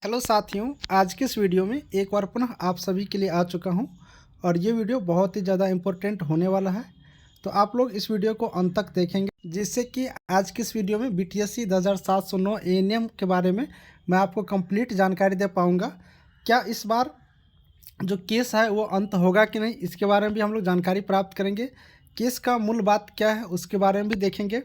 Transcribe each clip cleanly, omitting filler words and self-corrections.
Hello साथियों, आज के इस वीडियो में एक बार पुनः आप सभी के लिए आ चुका हूं और ये वीडियो बहुत ही ज़्यादा इम्पोर्टेंट होने वाला है। तो आप लोग इस वीडियो को अंत तक देखेंगे जिससे कि आज की इस वीडियो में बीटीएससी 10709 एएनएम के बारे में मैं आपको कंप्लीट जानकारी दे पाऊंगा। क्या इस बार जो केस है वो अंत होगा कि नहीं, इसके बारे में भी हम लोग जानकारी प्राप्त करेंगे। केस का मूल बात क्या है उसके बारे में भी देखेंगे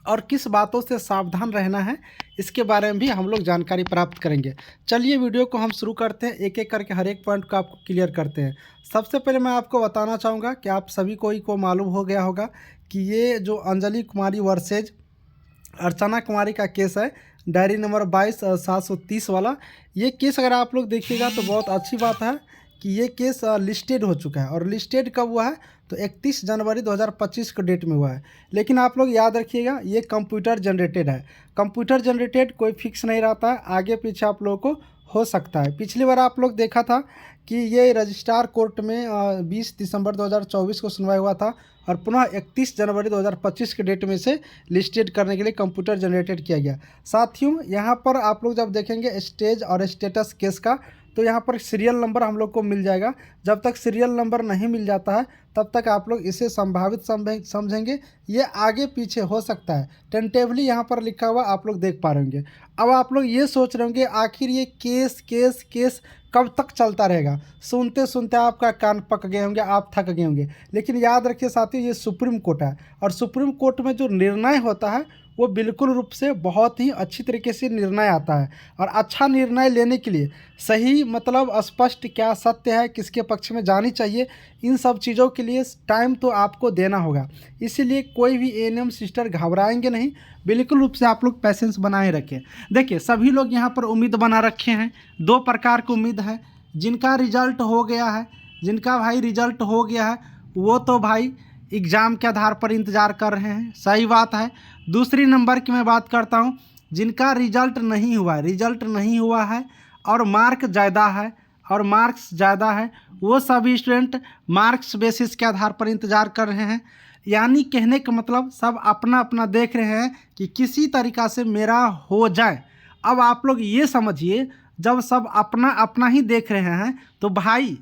और किस बातों से सावधान रहना है इसके बारे में भी हम लोग जानकारी प्राप्त करेंगे। चलिए वीडियो को हम शुरू करते हैं, एक एक करके हर एक पॉइंट को आपको क्लियर करते हैं। सबसे पहले मैं आपको बताना चाहूँगा कि आप सभी को मालूम हो गया होगा कि ये जो अंजलि कुमारी वर्सेज अर्चना कुमारी का केस है, डायरी नंबर 22/730 वाला, ये केस अगर आप लोग देखिएगा तो बहुत अच्छी बात है कि ये केस लिस्टेड हो चुका है। और लिस्टेड कब हुआ है तो 31 जनवरी 2025 के डेट में हुआ है। लेकिन आप लोग याद रखिएगा ये कंप्यूटर जनरेटेड है। कंप्यूटर जनरेटेड कोई फिक्स नहीं रहता है, आगे पीछे आप लोगों को हो सकता है। पिछली बार आप लोग देखा था कि ये रजिस्ट्रार कोर्ट में 20 दिसंबर 2024 को सुनवाई हुआ था और पुनः 31 जनवरी 2025 के डेट में से लिस्टेड करने के लिए कंप्यूटर जनरेटेड किया गया। साथियों, यहाँ पर आप लोग जब देखेंगे स्टेज और स्टेटस केस का तो यहाँ पर सीरियल नंबर हम लोग को मिल जाएगा। जब तक सीरियल नंबर नहीं मिल जाता है तब तक आप लोग इसे संभावित समझेंगे, ये आगे पीछे हो सकता है। टेंटेवली यहाँ पर लिखा हुआ आप लोग देख पा रहे होंगे। अब आप लोग ये सोच रहे होंगे आखिर ये केस केस केस कब तक चलता रहेगा। सुनते सुनते आपका कान पक गए होंगे, आप थक गए होंगे। लेकिन याद रखिए साथियों, ये सुप्रीम कोर्ट है और सुप्रीम कोर्ट में जो निर्णय होता है वो बिल्कुल रूप से बहुत ही अच्छी तरीके से निर्णय आता है। और अच्छा निर्णय लेने के लिए सही मतलब स्पष्ट क्या सत्य है, किसके पक्ष में जानी चाहिए, इन सब चीज़ों के लिए टाइम तो आपको देना होगा। इसीलिए कोई भी एएनएम सिस्टर घबराएंगे नहीं, बिल्कुल रूप से आप लोग पैसेंस बनाए रखें। देखिए सभी लोग यहाँ पर उम्मीद बना रखे हैं, दो प्रकार की उम्मीद है। जिनका रिजल्ट हो गया है, जिनका भाई रिजल्ट हो गया है वो तो भाई एग्ज़ाम के आधार पर इंतज़ार कर रहे हैं, सही बात है। दूसरी नंबर की मैं बात करता हूँ, जिनका रिजल्ट नहीं हुआ है और मार्क ज़्यादा है और मार्क्स ज़्यादा है, वो सभी स्टूडेंट मार्क्स बेसिस के आधार पर इंतज़ार कर रहे हैं। यानी कहने का मतलब सब अपना अपना देख रहे हैं कि किसी तरीक़ा से मेरा हो जाए। अब आप लोग ये समझिए, जब सब अपना अपना ही देख रहे हैं तो भाई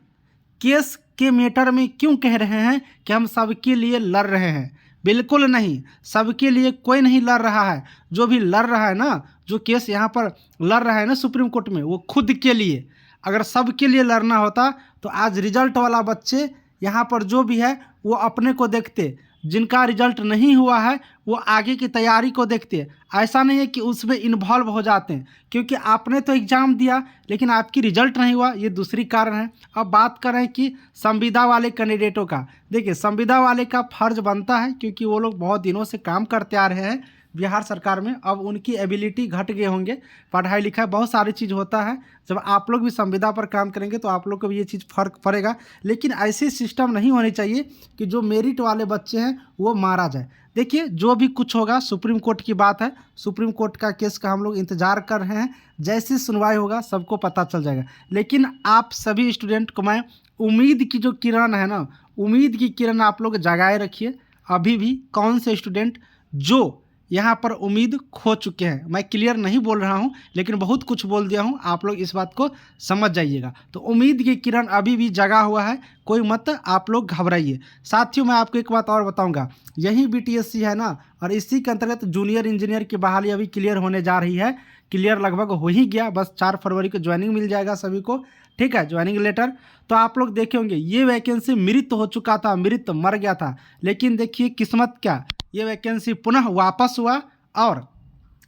केस के मैटर में क्यों कह रहे हैं कि हम सबके लिए लड़ रहे हैं। बिल्कुल नहीं, सबके लिए कोई नहीं लड़ रहा है। जो भी लड़ रहा है ना, जो केस यहाँ पर लड़ रहा है ना सुप्रीम कोर्ट में, वो खुद के लिए। अगर सबके लिए लड़ना होता तो आज रिजल्ट वाला बच्चे यहाँ पर जो भी है वो अपने को देखते, जिनका रिजल्ट नहीं हुआ है वो आगे की तैयारी को देखते। ऐसा नहीं है कि उसमें इन्वॉल्व हो जाते हैं, क्योंकि आपने तो एग्ज़ाम दिया लेकिन आपकी रिजल्ट नहीं हुआ, ये दूसरी कारण है। अब बात करें कि संविदा वाले कैंडिडेटों का, देखिए संविदा वाले का फ़र्ज बनता है क्योंकि वो लोग बहुत दिनों से काम करते आ रहे हैं बिहार सरकार में। अब उनकी एबिलिटी घट गए होंगे, पढ़ाई लिखाई बहुत सारी चीज़ होता है। जब आप लोग भी संविदा पर काम करेंगे तो आप लोग को भी ये चीज़ फ़र्क पड़ेगा। लेकिन ऐसी सिस्टम नहीं होनी चाहिए कि जो मेरिट वाले बच्चे हैं वो मारा जाए। देखिए जो भी कुछ होगा सुप्रीम कोर्ट की बात है, सुप्रीम कोर्ट का केस का हम लोग इंतज़ार कर रहे हैं। जैसी सुनवाई होगा सबको पता चल जाएगा। लेकिन आप सभी स्टूडेंट को मैं उम्मीद की जो किरण है ना, उम्मीद की किरण आप लोग जगाए रखिए। अभी भी कौन से स्टूडेंट जो यहाँ पर उम्मीद खो चुके हैं, मैं क्लियर नहीं बोल रहा हूँ लेकिन बहुत कुछ बोल दिया हूँ, आप लोग इस बात को समझ जाइएगा। तो उम्मीद की किरण अभी भी जगा हुआ है, कोई मत आप लोग घबराइए। साथियों मैं आपको एक बात और बताऊँगा, यही बीटीएससी है ना और इसी के अंतर्गत जूनियर इंजीनियर की बहाली अभी क्लियर होने जा रही है। क्लियर लगभग हो ही गया, बस 4 फरवरी को ज्वाइनिंग मिल जाएगा सभी को, ठीक है, ज्वाइनिंग लेटर। तो आप लोग देखे होंगे ये वैकेंसी मृत हो चुका था, मृत मर गया था। लेकिन देखिए किस्मत क्या, ये वैकेंसी पुनः वापस हुआ और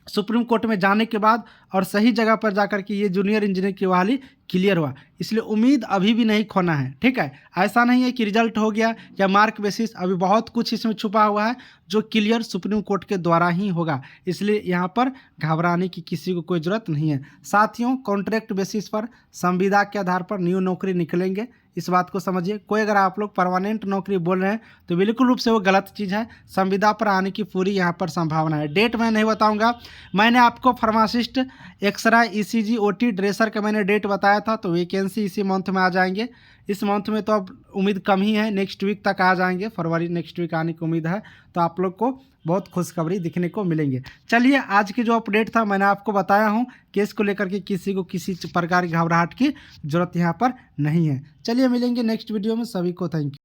सुप्रीम कोर्ट में जाने के बाद और सही जगह पर जाकर के ये जूनियर इंजीनियर की बहाली क्लियर हुआ। इसलिए उम्मीद अभी भी नहीं खोना है, ठीक है। ऐसा नहीं है कि रिजल्ट हो गया या मार्क बेसिस, अभी बहुत कुछ इसमें छुपा हुआ है जो क्लियर सुप्रीम कोर्ट के द्वारा ही होगा। इसलिए यहाँ पर घबराने की किसी को कोई ज़रूरत नहीं है। साथियों कॉन्ट्रैक्ट बेसिस पर संविदा के आधार पर न्यू नौकरी निकलेंगे, इस बात को समझिए। कोई अगर आप लोग परमानेंट नौकरी बोल रहे हैं तो बिल्कुल रूप से वो गलत चीज़ है। संविदा पर आने की पूरी यहाँ पर संभावना है। डेट मैं नहीं बताऊँगा, मैंने आपको pharmacist, x ray, ECG, OT, dresser का मैंने डेट बताया था, तो वैकेंसी इसी मंथ में आ जाएंगे। इस मंथ में तो अब उम्मीद कम ही है, नेक्स्ट वीक तक आ जाएंगे, फरवरी नेक्स्ट वीक आने की उम्मीद है। तो आप लोग को बहुत खुशखबरी दिखने को मिलेंगे। चलिए आज की जो अपडेट था मैंने आपको बताया हूँ, केस को लेकर के किसी को किसी प्रकार की घबराहट की जरूरत यहाँ पर नहीं है। चलिए मिलेंगे नेक्स्ट वीडियो में, सभी को थैंक यू।